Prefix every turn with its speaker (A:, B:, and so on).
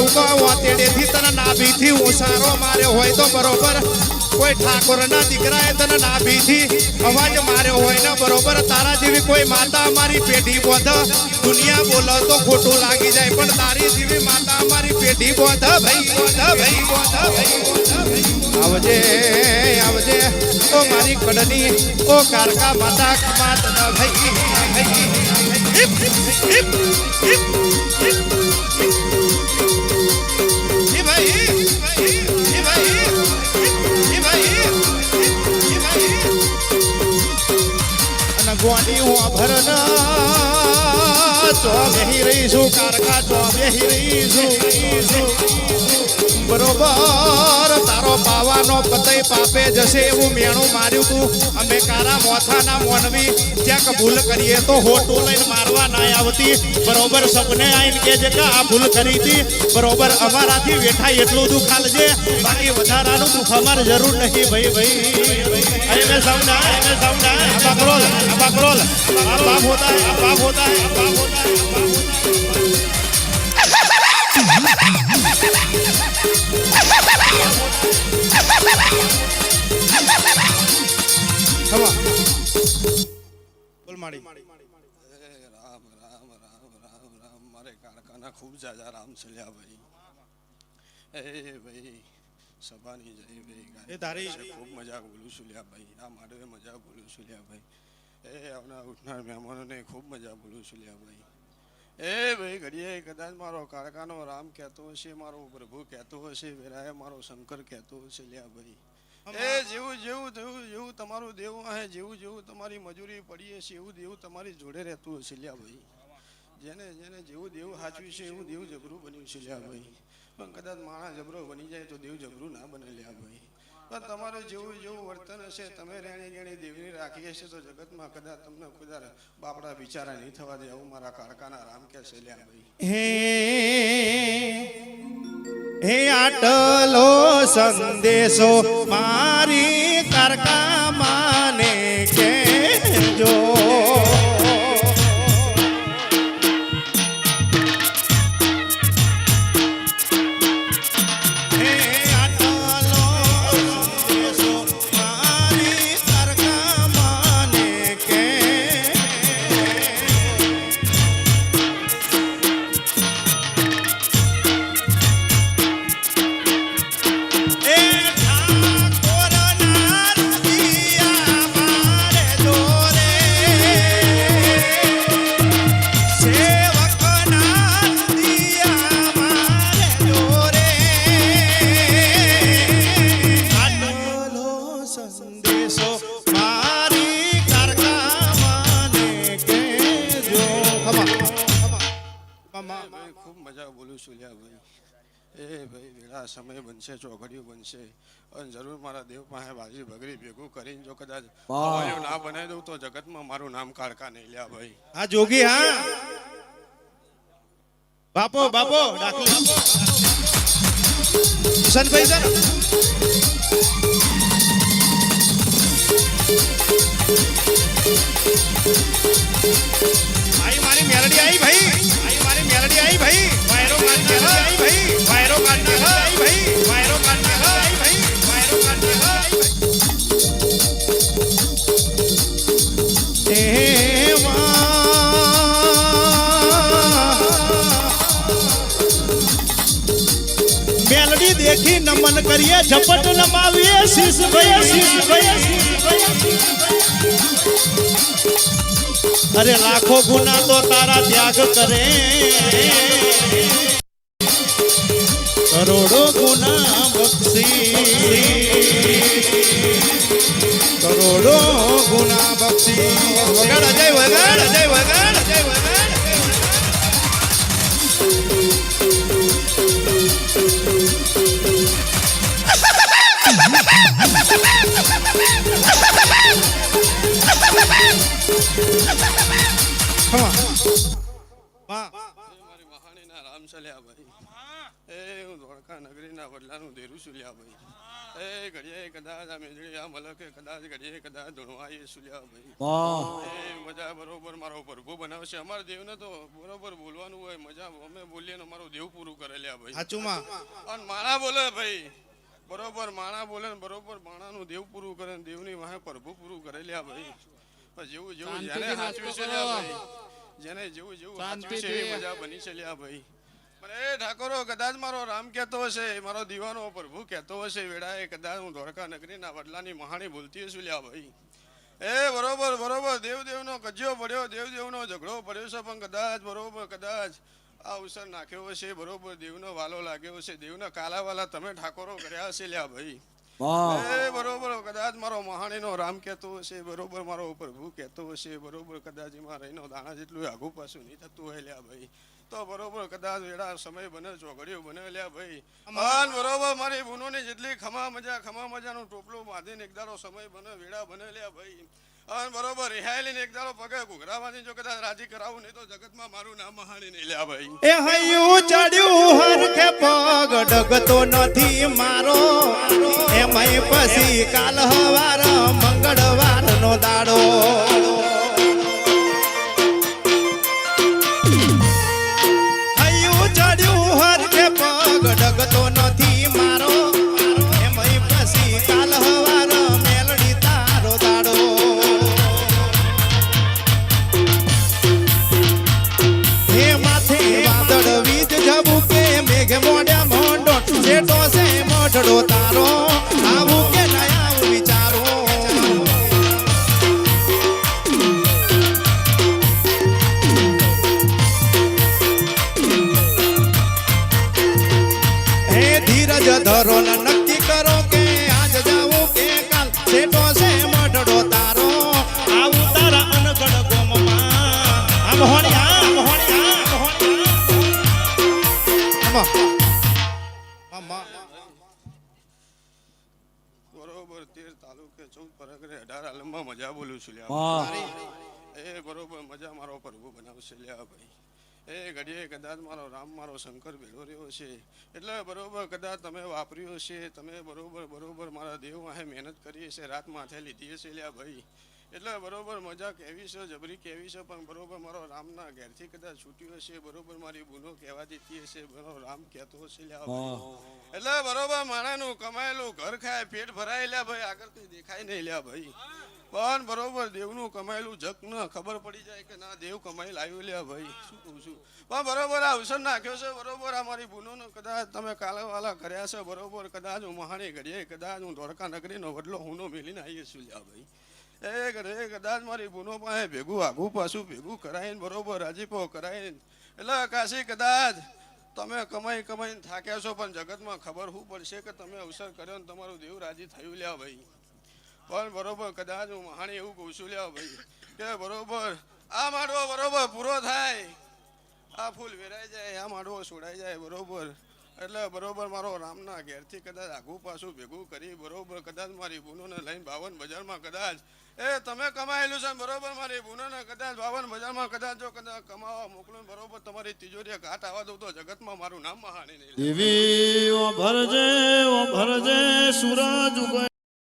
A: ટૂંકો વાતેડેથી તને નાભીથી ઉસારો માર્યો હોય તો બરોબર, કોઈ ઠાકોરના દીકરાએ તને નાભીથી અવાજ માર્યો હોય ને બરોબર, તારા જેવી કોઈ માતા અમારી પેઢી બોધ દુનિયા બોલો તો ખોટું લાગી જાય, પણ તારી જેવી માતા અમારી પેઢી બોધ ભાઈ, બોધ ભાઈ, બોધ ભાઈ, બોધ ભાઈ. આવજે આવજે ઓ મારી કડની ઓ કારકા માતા માત ભાઈ, ભાઈ. ગોડી હું ભરના ચો બેહી રહી છું, કારકા ચો બેહી રહી છું બરોબર. તારો પાવાનો પતઈ પાપે જશે એવું મેણું માર્યું તું. અમે કારા મોથાના મોનવી ક્યાંક ભૂલ કરીએ તો હોટું લઈને મારવા ના આવતી બરોબર. સપને આવીને કે જે આ ભૂલ કરી હતી બરોબર, અમારાથી વેઠાય એટલું દુઃખ આલજે, બાકી વધારાનું દુઃખ અમારે જરૂર નહીં ભાઈ, ભાઈ. મેં સમझा अबाकरोल अबाकरोल आप बाप होता है, आप बाप होता है, आप बाप होता है, आप बाप होता है. बोल माड़ी राम राम राम राम राम मारे काड़काना खूब ज्यादा राम चलिया भाई. ए भाई સભાની જય ભાઈ, એ તારી ખૂબ મજાક બોલું છું લ્યા ભાઈ, આ માટે મજાક બોલું છું લ્યા ભાઈ. એ આવનાર ઉઠનાર મહેમાનોને ખૂબ મજા બોલું છું લ્યા ભાઈ. એ ભાઈ ઘડીએ કદાચ મારો કાળકાનો રામ કહેતો હશે, મારો પ્રભુ કહેતો હશે, વેરાએ મારો શંકર કહેતો હશે લ્યા ભાઈ. એ જેવું જેવું થયું જેવું તમારું દેવું હે, જેવું જેવું તમારી મજૂરી પડી હશે એવું દેવું તમારી જોડે રહેતું હશે લ્યા ભાઈ. જેને જેને જેવું દેવું સાચવ્યું છે એવું દેવું જબરું બન્યું છે લ્યા ભાઈ. પણ કદાચ માણસ જબરો બની જાય તો દેવ જબરું ના બને લ્યા ભાઈ. પણ તમારે જેવું જેવું વર્તન હશે, તમે રેણી ગેણી દેવની રાખી હશે તો જગતમાં કદાચ તમને કદાચ બાપડા બિચારા નહીં થવા દે એવું મારા કારકાના રામ કે છે લ્યા ભાઈ. હે આટલો સંદેશો મારી કારકા માને કેજો, ખૂબ મજા બોલું છું લ્યા ભાઈ. એ ભાઈ વેળા સમય બનશે, ચોઘડિયું બનશે અને જરૂર મારા દેવ પાસે બાજી બગડી ભેગું કરીને જો કદાચ ના બનાવી દઉં તો જગતમાં મારું નામ કાળકા નહીં લ્યા ભાઈ. હા જોગી, હા બાપો બાપો કિશનભાઈ છે ભાઈ, મારી મેલડી આવી ભાઈ, મારી મેલડી આવી ભાઈ, વાયરો કાઢને આવી ભાઈ, વાયરો કાઢને આવી ભાઈ, વાયરો કાઢને આવી ભાઈ, વાયરો કાઢને આવી ભાઈ. મેલડી દેખી નમન કરીએ, ઝપટ નમાવીએ, શીશ ભાઈ, શીશ ભાઈ. અરે લાખો ગુના તો તારા ત્યાગ કરે, કરોડો ગુના બક્ષી, કરોડો ગુના બક્ષી. વગાડ અજય વગાડ, અજય વગાડ, અજય વગાડ. મારી મહાણીના રામ ચલ્યા લ્યા ભાઈ. એ હું ધોળકા નગરીના વડલાનું દેરું છું લ્યા ભાઈ. એ ઘડીએ કદાચ આ મેજડી આ મલકે કદાચ ઘડીએ કદાચ ધૂણવાઈએ છું લ્યા ભાઈ. એ મજા બરોબર મારો પ્રભુ બનાવશે. અમારા દેવને તો બરોબર બોલવાનું હોય, મજા અમે બોલીએ ને અમારું દેવ પૂરું કરે લ્યા ભાઈ.
B: સાચુમાં
A: અને માણા બોલે ભાઈ, બરોબર માણા બોલે ને બરોબર માણાનું દેવ પૂરું કરે ને દેવની વાહે પ્રભુ પૂરું કરે લ્યા ભાઈ. જેવું જેવું જેને સાચવ્યું છે લ્યા ભાઈ, જેને જેવું જેવું સાચવ્યું છે એવી મજા બની છે લ્યા ભાઈ. પણ એ ઠાકોરો કદાચ મારો રામ કહેતો હશે, મારો દીવાનો પ્રભુ કહેતો હશે વેળાએ કદાચ હું ધોળકા નગરીના વડલાની મહાણી બોલતી હશું લ્યા ભાઈ. એ બરોબર બરોબર દેવ દેવનો કજ્યો પડ્યો, દેવ દેવનો ઝઘડો પડ્યો છે, પણ કદાચ બરોબર કદાચ આ અવસર નાખ્યો હશે, બરોબર દેવનો વાલો લાગ્યો હશે, દેવના કાલાવાલા તમે ઠાકોરો કર્યા હશે લ્યા ભાઈ. એ બરોબર કદાચ મારો મહાણીનો રામ કહેતો હશે, બરોબર મારો પ્રભુ કહેતો હશે, બરોબર કદાચ એમાં રહીનો દાણા જેટલું આગું પાછું નહીં થતું હોય લ્યા ભાઈ. તો બરોબર કદાચ વેળા સમય બને ચોઘડિયો બને લ્યા ભાઈ. અન બરોબર મારી બુનોની જેટલી ખમા મજાનું ટોપલું બાંધીને એક દાડો સમય બને વેળા બને લ્યા ભાઈ. અને બરોબર રિહાયેલી એક દાડો પગે ઘૂઘરામાંથી જો કદાચ રાજી કરાવું નહીં તો જગતમાં મારું નામ મહાણી નહીં લ્યા ભાઈ.
B: એ હૈયું ચડ્યું હરખે પગ ડગતો નથી મારો, એમાંય પછી કાલ હવાર મંગળવારનો દાડો. હૈયું ચડ્યું હરખે પગ ડગતો નથી મારો, એમાંય પછી કાલ હવાર મેલડી તારો દાડો. મોઢડો તારો આવું કે ના આવું વિચારો. હે ધીરજ ધરો ને નક્કી કરો કે આજ જાવું કે કાલ, છેટો છે મોઢડો તારો આવું તારા અનગઢ ગોમમાં. આમ હોણિયા આમ હોણિયા આમ હોણિયા.
A: બરોબર 13 તાલુકે 14 પરગરે 18 આલમમાં મજા બોલું છું લ્યા. એ બરોબર મજા મારો પ્રભુ બનાવશે લ્યા ભાઈ. એ ઘડીએ કદાચ મારો રામ મારો શંકર ભેળો રહ્યો છે, એટલે બરોબર કદાચ તમે વાપર્યો છે, તમે બરોબર મારા દેવ વાહે મહેનત કરી છે, રાત માથે લીધી હશે લ્યા ભાઈ. એટલે બરોબર મજા કેવી છે, જબરી કેવી છે, પણ બરોબર મારો રામના ઘેરથી કદાચ છૂટ્યું હશે, બરોબર મારી બુનો કહેવા દીધી હશે, મારો રામ કહેતો હશે લ્યા ભાઈ. એટલે બરોબર માણાનું કમાયેલું ઘર ખાય પેટ ભરાય લ્યા ભાઈ, આગળથી દેખાય નહીં લ્યા ભાઈ. પણ બરોબર દેવનું કમાયેલું જગ ન ખબર પડી જાય કે ના દેવ કમાઈ લાવ્યું લ્યા ભાઈ. શું કહું છું, પણ બરોબર આ અવસર નાખ્યો છે, બરોબર આ મારી બુનોનો કદાચ તમે કાલાવાલા કર્યા છે, બરોબર કદાચ હું મહાણી ઘડીએ કદાચ હું ધોળકા નગરીનો વડલો હુંનો મેલીને આવી છું લ્યા ભાઈ. એ ઘરે કદાચ મારી બુનો પાસે ભેગું આગું પાછું ભેગું કરાવીને બરોબર રાજીપો કરાવીને, એટલે કાશી કદાચ તમે કમાઈને થાક્યા છો, પણ જગતમાં ખબર શું પડશે કે તમે અવસર કર્યો ને તમારું દેવ રાજી થયું લ્યા ભાઈ. પણ બરોબર કદાચ હું મહાણી એવું કહું છું લ્યા ભાઈ કે બરોબર આ માંડવો બરોબર પૂરો થાય, આ ફૂલ વેરાઈ જાય, આ માંડવો છોડાઈ જાય બરોબર. એટલે બરોબર મારો રામના ઘેરથી કદાચ આગું પાછું ભેગું કરી બરોબર કદાચ મારી બુનોને લઈને 52 બજારમાં કદાચ એ તમે કમાયેલું છે, બરોબર મારી બુનોને કદાચ 52 બજારમાં કદાચ જો કદાચ કમાવા મોકલું બરોબર તમારી તિજોરીએ ઘાટ આવવા દઉં તો જગતમાં મારું નામ મહાણી નહીં.
C: દેવી ઓ ભરજે સૂરજ ઉગે.